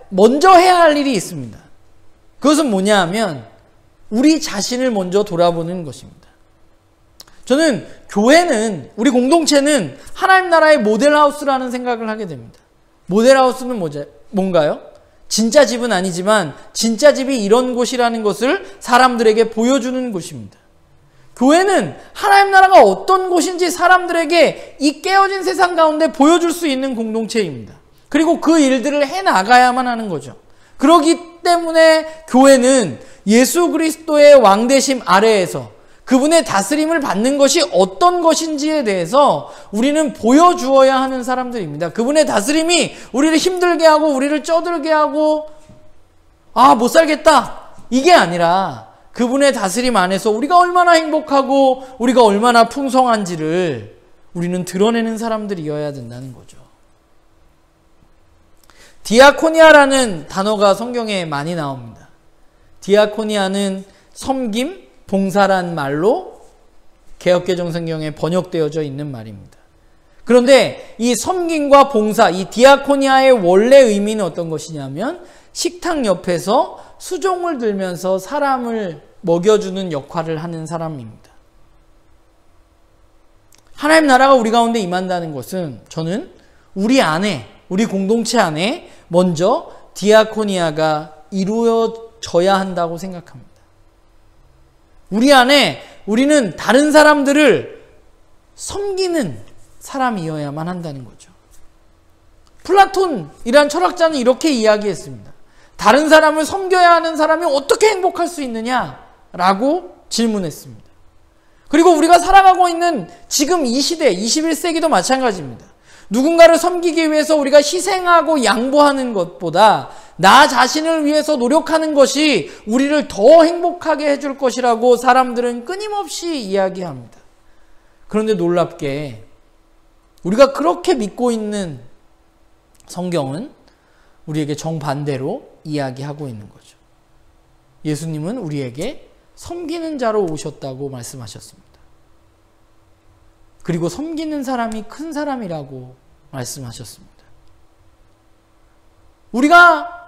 먼저 해야 할 일이 있습니다. 그것은 뭐냐 하면 우리 자신을 먼저 돌아보는 것입니다. 저는 교회는, 우리 공동체는 하나님 나라의 모델하우스라는 생각을 하게 됩니다. 모델하우스는 뭔가요? 진짜 집은 아니지만 진짜 집이 이런 곳이라는 것을 사람들에게 보여주는 곳입니다. 교회는 하나님 나라가 어떤 곳인지 사람들에게 이 깨어진 세상 가운데 보여줄 수 있는 공동체입니다. 그리고 그 일들을 해나가야만 하는 거죠. 그렇기 때문에 교회는 예수 그리스도의 왕되심 아래에서 그분의 다스림을 받는 것이 어떤 것인지에 대해서 우리는 보여주어야 하는 사람들입니다. 그분의 다스림이 우리를 힘들게 하고 우리를 쩌들게 하고 못 살겠다 이게 아니라 그분의 다스림 안에서 우리가 얼마나 행복하고 우리가 얼마나 풍성한지를 우리는 드러내는 사람들이어야 된다는 거죠. 디아코니아라는 단어가 성경에 많이 나옵니다. 디아코니아는 섬김, 봉사란 말로 개역개정 성경에 번역되어져 있는 말입니다. 그런데 이 섬김과 봉사, 이 디아코니아의 원래 의미는 어떤 것이냐면 식탁 옆에서 수종을 들면서 사람을 먹여주는 역할을 하는 사람입니다. 하나님 나라가 우리 가운데 임한다는 것은 저는 우리 안에, 우리 공동체 안에 먼저 디아코니아가 이루어져야 한다고 생각합니다. 우리 안에 우리는 다른 사람들을 섬기는 사람이어야만 한다는 거죠. 플라톤이란 철학자는 이렇게 이야기했습니다. 다른 사람을 섬겨야 하는 사람이 어떻게 행복할 수 있느냐라고 질문했습니다. 그리고 우리가 살아가고 있는 지금 이 시대, 21세기도 마찬가지입니다. 누군가를 섬기기 위해서 우리가 희생하고 양보하는 것보다 나 자신을 위해서 노력하는 것이 우리를 더 행복하게 해줄 것이라고 사람들은 끊임없이 이야기합니다. 그런데 놀랍게 우리가 그렇게 믿고 있는 성경은 우리에게 정반대로 이야기하고 있는 거죠. 예수님은 우리에게 섬기는 자로 오셨다고 말씀하셨습니다. 그리고 섬기는 사람이 큰 사람이라고 말씀하셨습니다. 우리가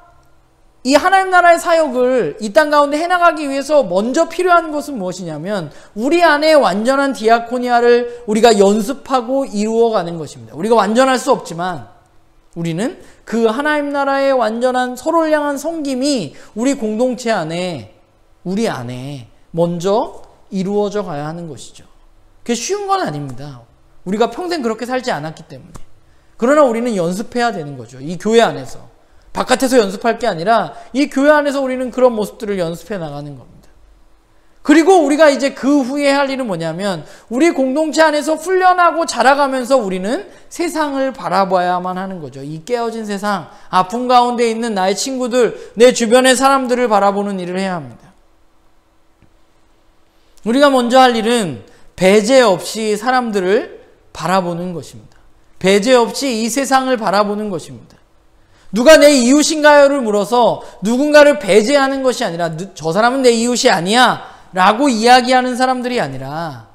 이 하나님 나라의 사역을 이 땅 가운데 해나가기 위해서 먼저 필요한 것은 무엇이냐면 우리 안에 완전한 디아코니아를 우리가 연습하고 이루어가는 것입니다. 우리가 완전할 수 없지만 우리는 그 하나님 나라의 완전한 서로를 향한 섬김이 우리 공동체 안에, 우리 안에 먼저 이루어져 가야 하는 것이죠. 그게 쉬운 건 아닙니다. 우리가 평생 그렇게 살지 않았기 때문에. 그러나 우리는 연습해야 되는 거죠. 이 교회 안에서. 바깥에서 연습할 게 아니라 이 교회 안에서 우리는 그런 모습들을 연습해 나가는 겁니다. 그리고 우리가 이제 그 후에 할 일은 뭐냐면 우리 공동체 안에서 훈련하고 자라가면서 우리는 세상을 바라봐야만 하는 거죠. 이 깨어진 세상, 아픔 가운데 있는 나의 친구들, 내 주변의 사람들을 바라보는 일을 해야 합니다. 우리가 먼저 할 일은 배제 없이 사람들을 바라보는 것입니다. 배제 없이 이 세상을 바라보는 것입니다. 누가 내 이웃인가요를 물어서 누군가를 배제하는 것이 아니라 저 사람은 내 이웃이 아니야 라고 이야기하는 사람들이 아니라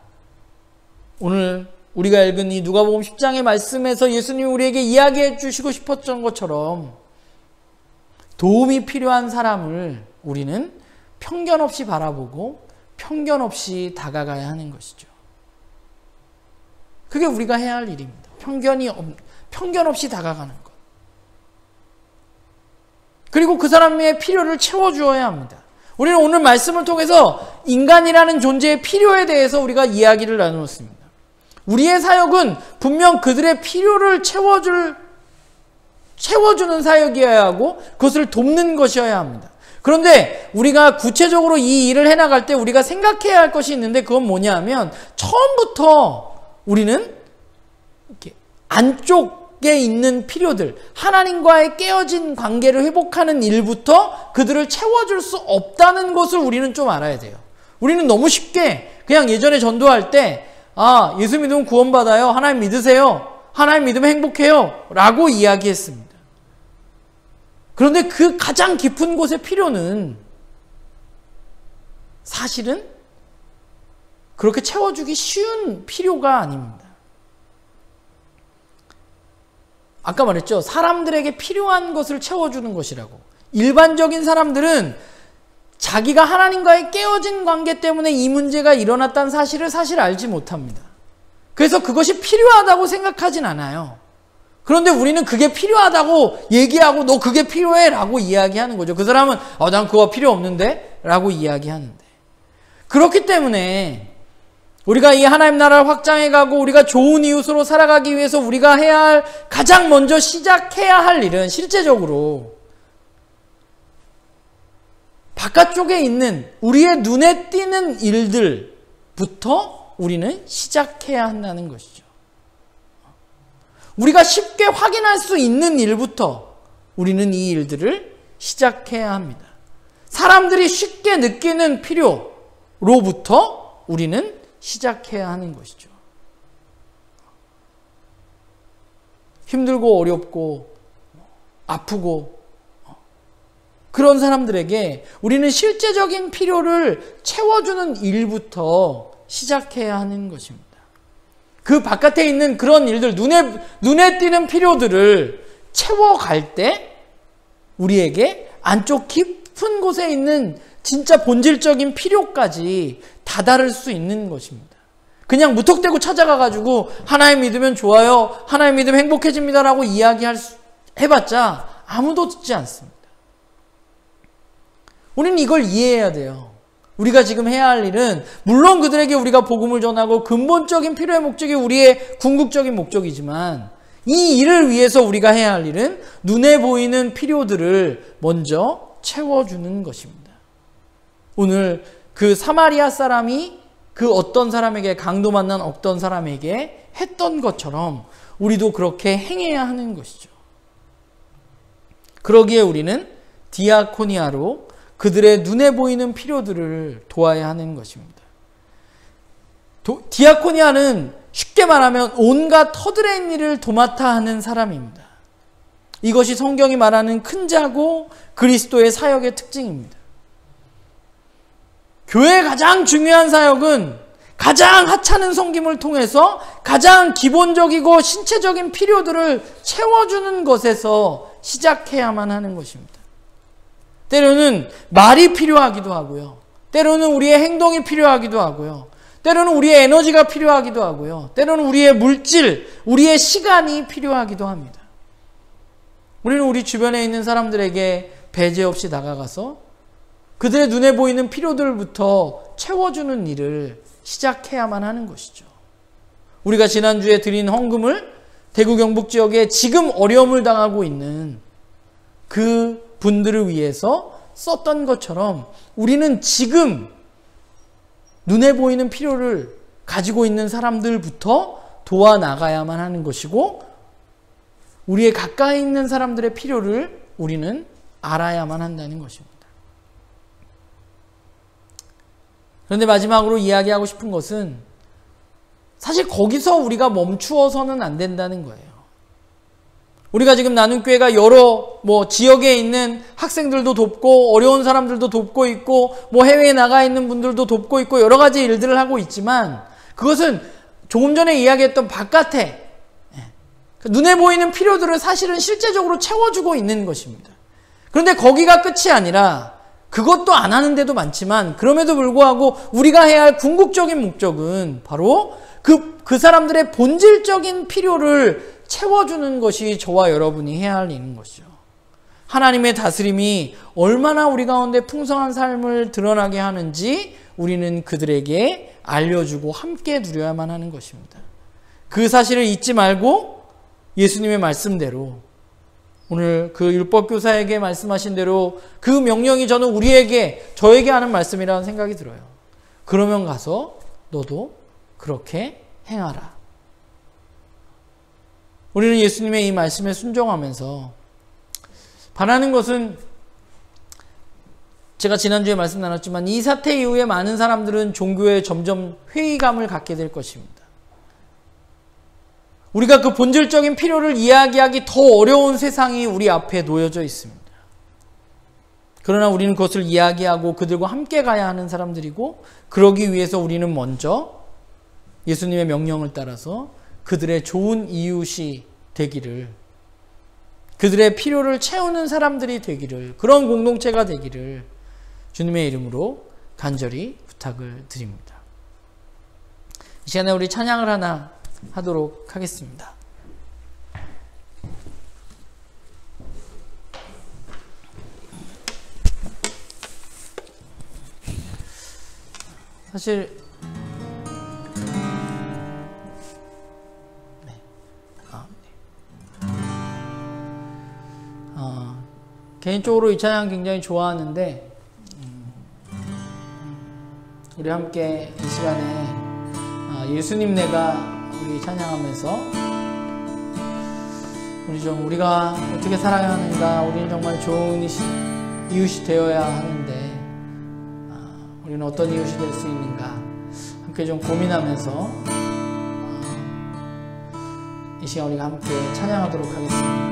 오늘 우리가 읽은 이 누가복음 10장의 말씀에서 예수님이 우리에게 이야기해 주시고 싶었던 것처럼 도움이 필요한 사람을 우리는 편견 없이 바라보고 편견 없이 다가가야 하는 것이죠. 그게 우리가 해야 할 일입니다. 편견 없이 다가가는 것. 그리고 그 사람의 필요를 채워주어야 합니다. 우리는 오늘 말씀을 통해서 인간이라는 존재의 필요에 대해서 우리가 이야기를 나누었습니다. 우리의 사역은 분명 그들의 필요를 채워주는 사역이어야 하고 그것을 돕는 것이어야 합니다. 그런데 우리가 구체적으로 이 일을 해나갈 때 우리가 생각해야 할 것이 있는데 그건 뭐냐 하면 처음부터 우리는 이렇게 안쪽 있는 필요들, 하나님과의 깨어진 관계를 회복하는 일부터 그들을 채워줄 수 없다는 것을 우리는 좀 알아야 돼요. 우리는 너무 쉽게 그냥 예전에 전도할 때 예수 믿으면 구원받아요. 하나님 믿으세요. 하나님 믿으면 행복해요. 라고 이야기했습니다. 그런데 그 가장 깊은 곳의 필요는 사실은 그렇게 채워주기 쉬운 필요가 아닙니다. 아까 말했죠. 사람들에게 필요한 것을 채워주는 것이라고. 일반적인 사람들은 자기가 하나님과의 깨어진 관계 때문에 이 문제가 일어났다는 사실을 사실 알지 못합니다. 그래서 그것이 필요하다고 생각하진 않아요. 그런데 우리는 그게 필요하다고 얘기하고 너 그게 필요해 라고 이야기하는 거죠. 그 사람은 난 그거 필요 없는데 라고 이야기하는데. 그렇기 때문에 우리가 이 하나님 나라를 확장해가고 우리가 좋은 이웃으로 살아가기 위해서 우리가 해야 할, 가장 먼저 시작해야 할 일은 실제적으로 바깥쪽에 있는 우리의 눈에 띄는 일들부터 우리는 시작해야 한다는 것이죠. 우리가 쉽게 확인할 수 있는 일부터 우리는 이 일들을 시작해야 합니다. 사람들이 쉽게 느끼는 필요로부터 우리는 시작해야 하는 것이죠. 힘들고 어렵고 아프고 그런 사람들에게 우리는 실제적인 필요를 채워주는 일부터 시작해야 하는 것입니다. 그 바깥에 있는 그런 일들, 눈에 띄는 필요들을 채워갈 때 우리에게 안쪽 깊은 곳에 있는 진짜 본질적인 필요까지 다다를 수 있는 것입니다. 그냥 무턱대고 찾아가가지고 하나님 믿으면 좋아요, 하나님 믿으면 행복해집니다 라고 해봤자 아무도 듣지 않습니다. 우리는 이걸 이해해야 돼요. 우리가 지금 해야 할 일은 물론 그들에게 우리가 복음을 전하고 근본적인 필요의 목적이 우리의 궁극적인 목적이지만 이 일을 위해서 우리가 해야 할 일은 눈에 보이는 필요들을 먼저 채워주는 것입니다. 오늘 그 사마리아 사람이 그 어떤 사람에게, 강도 만난 어떤 사람에게 했던 것처럼 우리도 그렇게 행해야 하는 것이죠. 그러기에 우리는 디아코니아로 그들의 눈에 보이는 필요들을 도와야 하는 것입니다. 디아코니아는 쉽게 말하면 온갖 터드레인 일을 도맡아 하는 사람입니다. 이것이 성경이 말하는 큰 자고 그리스도의 사역의 특징입니다. 교회의 가장 중요한 사역은 가장 하찮은 섬김을 통해서 가장 기본적이고 신체적인 필요들을 채워주는 것에서 시작해야만 하는 것입니다. 때로는 말이 필요하기도 하고요. 때로는 우리의 행동이 필요하기도 하고요. 때로는 우리의 에너지가 필요하기도 하고요. 때로는 우리의 물질, 우리의 시간이 필요하기도 합니다. 우리는 우리 주변에 있는 사람들에게 배제 없이 다가가서 그들의 눈에 보이는 필요들부터 채워주는 일을 시작해야만 하는 것이죠. 우리가 지난주에 드린 헌금을 대구 경북 지역에 지금 어려움을 당하고 있는 그 분들을 위해서 썼던 것처럼 우리는 지금 눈에 보이는 필요를 가지고 있는 사람들부터 도와나가야만 하는 것이고 우리의 가까이 있는 사람들의 필요를 우리는 알아야만 한다는 것입니다. 그런데 마지막으로 이야기하고 싶은 것은 사실 거기서 우리가 멈추어서는 안 된다는 거예요. 우리가 지금 나눔교회가 여러 지역에 있는 학생들도 돕고 어려운 사람들도 돕고 있고 해외에 나가 있는 분들도 돕고 있고 여러 가지 일들을 하고 있지만 그것은 조금 전에 이야기했던 바깥에 눈에 보이는 필요들을 사실은 실제적으로 채워주고 있는 것입니다. 그런데 거기가 끝이 아니라 그것도 안 하는 데도 많지만 그럼에도 불구하고 우리가 해야 할 궁극적인 목적은 바로 그 사람들의 본질적인 필요를 채워주는 것이 저와 여러분이 해야 할 일인 것이죠. 하나님의 다스림이 얼마나 우리 가운데 풍성한 삶을 드러나게 하는지 우리는 그들에게 알려주고 함께 누려야만 하는 것입니다. 그 사실을 잊지 말고 예수님의 말씀대로 오늘 그 율법교사에게 말씀하신 대로 그 명령이 저는 저에게 하는 말씀이라는 생각이 들어요. 그러면 가서 너도 그렇게 행하라. 우리는 예수님의 이 말씀에 순종하면서 바라는 것은, 제가 지난주에 말씀 나눴지만 이 사태 이후에 많은 사람들은 종교에 점점 회의감을 갖게 될 것입니다. 우리가 그 본질적인 필요를 이야기하기 더 어려운 세상이 우리 앞에 놓여져 있습니다. 그러나 우리는 그것을 이야기하고 그들과 함께 가야 하는 사람들이고, 그러기 위해서 우리는 먼저 예수님의 명령을 따라서 그들의 좋은 이웃이 되기를, 그들의 필요를 채우는 사람들이 되기를, 그런 공동체가 되기를 주님의 이름으로 간절히 부탁을 드립니다. 이 시간에 우리 찬양을 하나 하도록 하겠습니다. 사실 개인적으로 이 찬양 굉장히 좋아하는데, 우리 함께 이 시간에 예수님 내가 우리 찬양하면서 우리가 어떻게 살아야 하는가, 우리는 정말 좋은 이웃이 되어야 하는데 우리는 어떤 이웃이 될 수 있는가 함께 좀 고민하면서 이 시간 우리가 함께 찬양하도록 하겠습니다.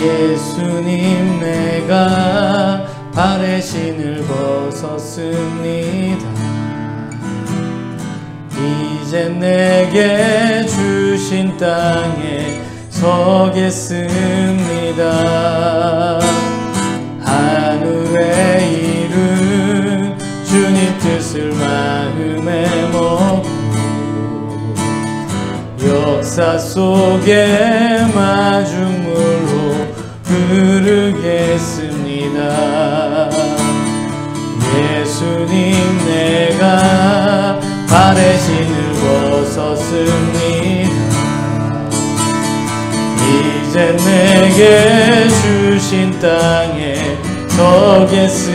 예수님 내가 발의 신을 벗었습니다. 이제 내게 주신 땅에 서겠습니다. 하늘에 이룬 주님 뜻을 마음에 먹고 역사 속에 마중물로 흐르겠습니다. 예수님 내가 발의 신을 벗었습니다. 이제 내게 주신 땅에 서겠습니다.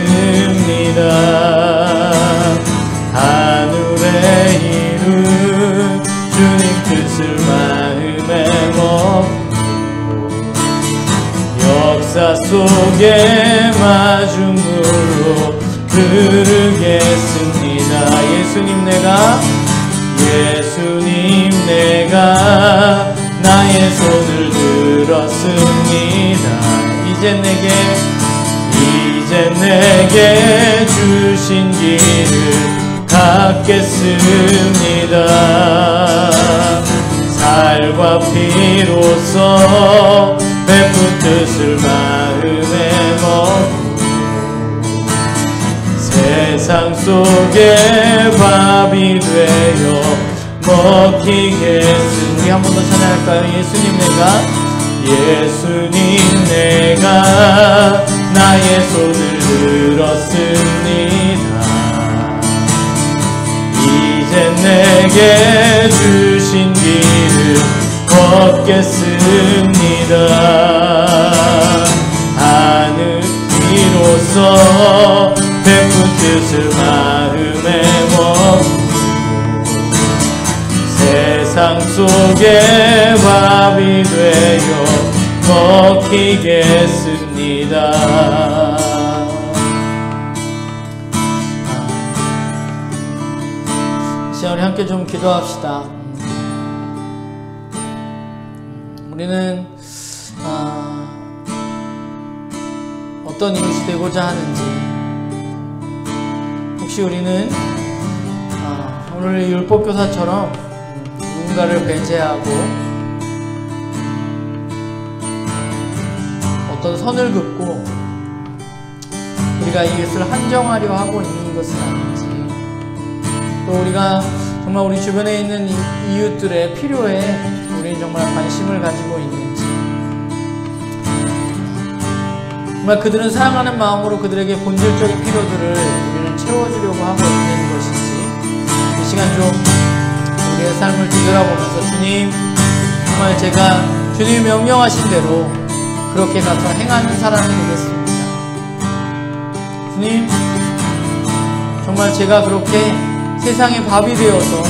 하늘에 이룬 주님 뜻을 마음에 먹고 역사 속에 마중물로 흐르겠습니다. 예수님 내가 나의 손을 들었습니다. 이제 내게 주신 길을 갖겠습니다. 살과 피로써 베푼 뜻을 마음에 먹고 세상 속에 밥이 되어 먹히겠습니다. 우리 한 번 더 찬양할까요? 예수님 내가 나의 손을 들었습니다. 이제 내게 주신 길을 걷겠습니다. 하늘 위로서 베푼 뜻을 마음에 먹고 세상 속에 밥이 되어 먹히겠습니다. 시간 우리 함께 좀 기도합시다. 우리는 어떤 이웃이 되고자 하는지, 혹시 우리는 오늘 율법교사처럼 누군가를 배제하고 어떤 선을 긋고 우리가 이웃을 한정하려 하고 있는 것은 아닌지, 또 우리가 정말 우리 주변에 있는 이웃들의 필요에 우리는 정말 관심을 가지고 있는지, 정말 그들은 사랑하는 마음으로 그들에게 본질적인 필요들을 우리는 채워주려고 하고 있는 것인지, 이 시간 좀 우리의 삶을 뒤돌아보면서 주님, 정말 제가 주님이 명령하신 대로 그렇게 가서 행하는 사람이 되겠습니다. 주님, 정말 제가 그렇게 세상의 밥이 되어서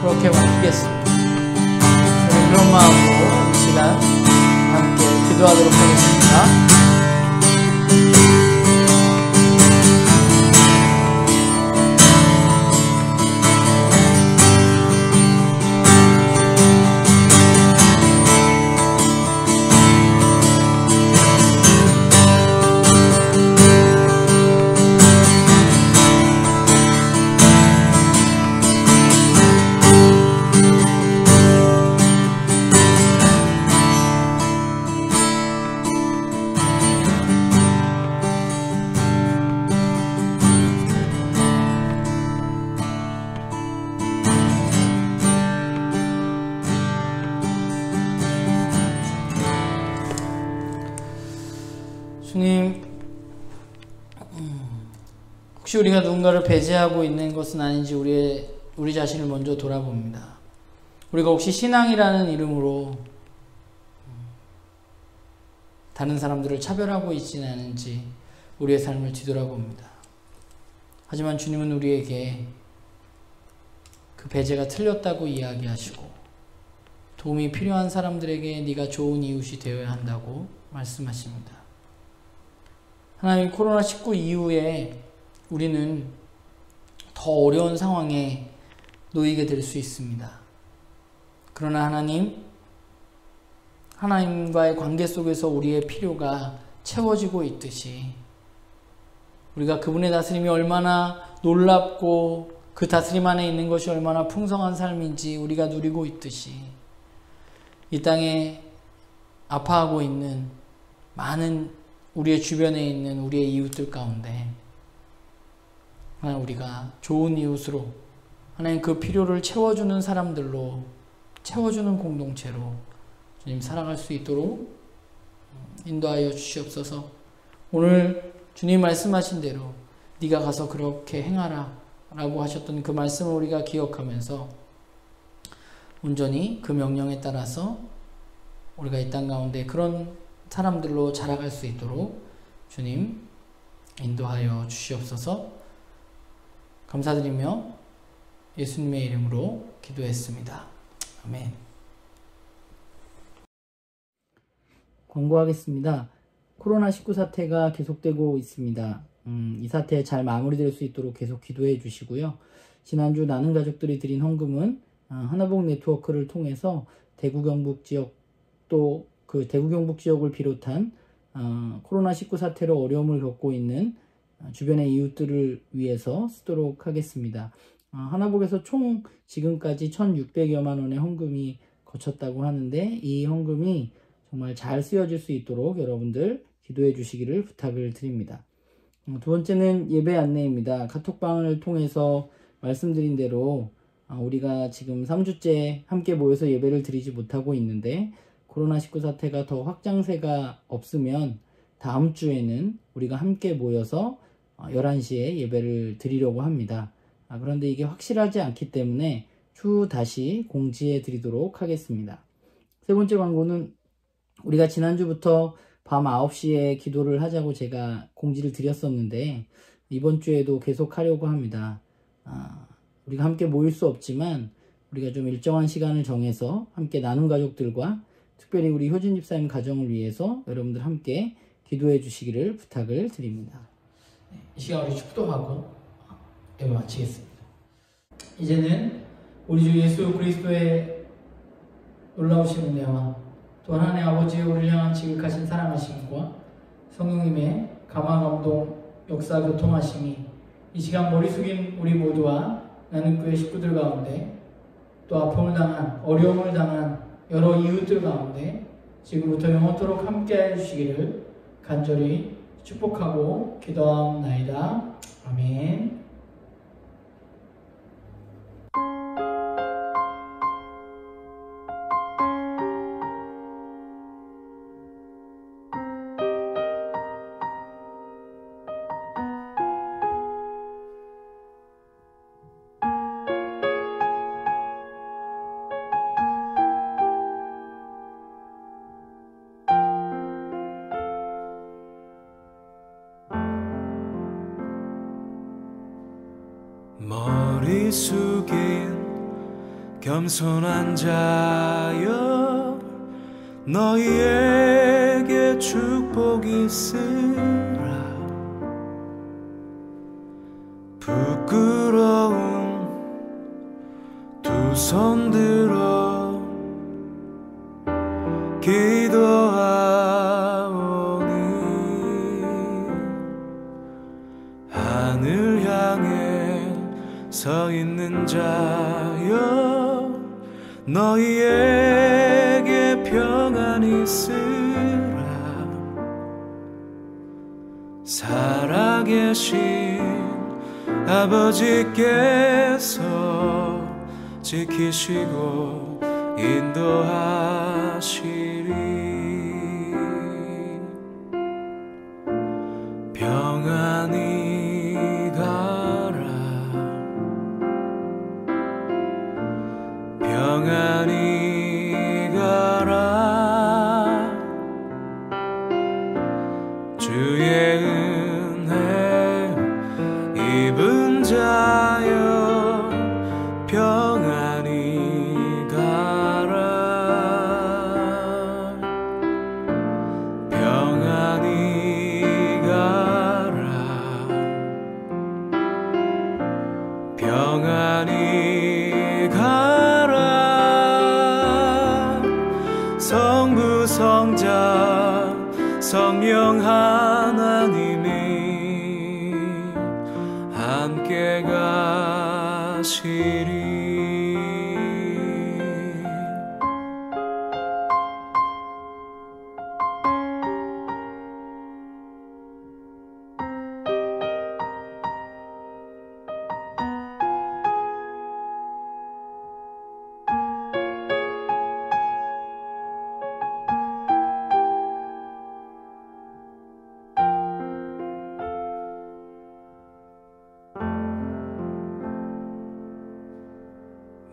그렇게 먹겠습니다. 마음으로 이 시간 함께 기도하도록 하겠습니다. 주님, 혹시 우리가 누군가를 배제하고 있는 것은 아닌지 우리 자신을 먼저 돌아봅니다. 우리가 혹시 신앙이라는 이름으로 다른 사람들을 차별하고 있지는 않은지 우리의 삶을 뒤돌아봅니다. 하지만 주님은 우리에게 그 배제가 틀렸다고 이야기하시고 도움이 필요한 사람들에게 네가 좋은 이웃이 되어야 한다고 말씀하십니다. 하나님, 코로나19 이후에 우리는 더 어려운 상황에 놓이게 될 수 있습니다. 그러나 하나님과의 관계 속에서 우리의 필요가 채워지고 있듯이 우리가 그분의 다스림이 얼마나 놀랍고 그 다스림 안에 있는 것이 얼마나 풍성한 삶인지 우리가 누리고 있듯이 이 땅에 아파하고 있는 많은 우리의 주변에 있는 우리의 이웃들 가운데 하나님, 우리가 좋은 이웃으로 하나님 그 필요를 채워주는 사람들로, 채워주는 공동체로 주님 살아갈 수 있도록 인도하여 주시옵소서. 오늘 주님 말씀하신 대로 네가 가서 그렇게 행하라 라고 하셨던 그 말씀을 우리가 기억하면서 온전히 그 명령에 따라서 우리가 이 땅 가운데 그런 사람들로 자라갈 수 있도록 주님 인도하여 주시옵소서. 감사드리며 예수님의 이름으로 기도했습니다. 아멘. 광고하겠습니다. 코로나19 사태가 계속되고 있습니다. 이 사태 잘 마무리될 수 있도록 계속 기도해 주시고요. 지난주 나는 가족들이 드린 헌금은 하나복 네트워크를 통해서 대구 경북 지역 또 그 대구 경북 지역을 비롯한 코로나19 사태로 어려움을 겪고 있는 주변의 이웃들을 위해서 쓰도록 하겠습니다. 하나복에서 총 지금까지 1,600여만 원의 헌금이 거쳤다고 하는데 이 헌금이 정말 잘 쓰여질 수 있도록 여러분들 기도해 주시기를 부탁을 드립니다. 두 번째는 예배 안내입니다. 카톡방을 통해서 말씀드린 대로 우리가 지금 3주째 함께 모여서 예배를 드리지 못하고 있는데 코로나19 사태가 더 확장세가 없으면 다음 주에는 우리가 함께 모여서 11시에 예배를 드리려고 합니다. 그런데 이게 확실하지 않기 때문에 추후 다시 공지해 드리도록 하겠습니다. 세 번째 광고는 우리가 지난주부터 밤 9시에 기도를 하자고 제가 공지를 드렸었는데 이번 주에도 계속 하려고 합니다. 우리가 함께 모일 수 없지만 우리가 좀 일정한 시간을 정해서 함께 나눔 가족들과 특별히 우리 효진 집사님 가정을 위해서 여러분들 함께 기도해 주시기를 부탁을 드립니다. 이 시간 우리 축도하고 예배 마치겠습니다. 이제는 우리 주 예수 그리스도의 놀라우신 은혜와 또 하나님의 아버지의 우리를 향한 지극하신 사랑하심과 성령님의 감화 감동 역사 교통하심이 이 시간 머리 숙인 우리 모두와 나는 교회 식구들 가운데 또 아픔을 당한 어려움을 당한 여러 이웃들 가운데 지금부터 영원토록 함께해 주시기를 간절히 축복하고 기도하옵나이다. 아멘. 머리 숙인 겸손한 자여 너희에게 축복이 있으라. 부끄러운 두 손 들어 기도하오니 하늘 향해 서 있는 자여 너희에게 평안이 있으라. 살아계신 아버지께서 지키시고 인도하시리. 평안히 가라. 평안히 가라. 주의 은혜 입은 자여 평안히 가라. 평안히 가라. 평안히 가라. 성부 성자 성령 하나님이 함께 가시리.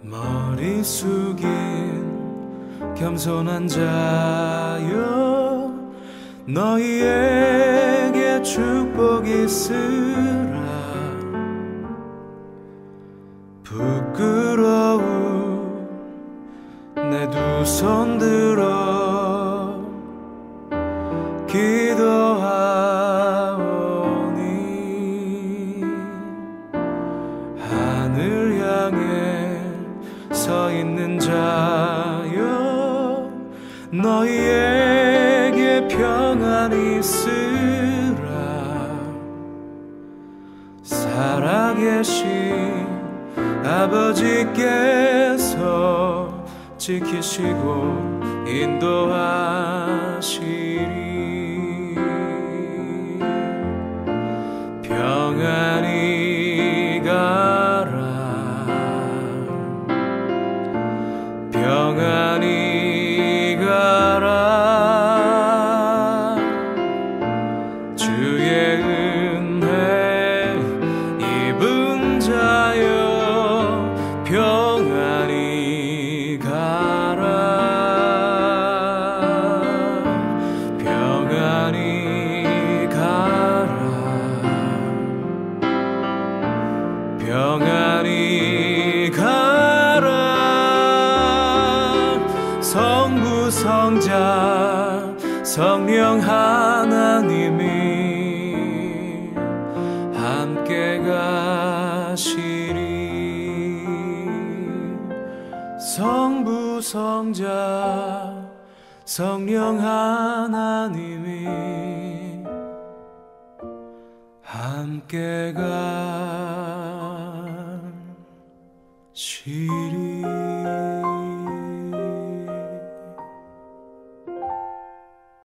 머리 숙인 겸손한 자여 너희에게 축복이 있으라. 부끄러운 내 두 손 들어 기도하오니 하늘 향해 서 있는 자여 너희에게 평안이 있으라. 살아계신 아버지께서 지키시고 인도하시리. 평안히 가라. 평안히 가라. 주의 은혜 입은 자여 평안히 가라. 평안히 가라. 평안히 가라. 성부 성자 성령 하나님이 함께 가시리. 성부 성자 성령 하나님이 함께 가시리.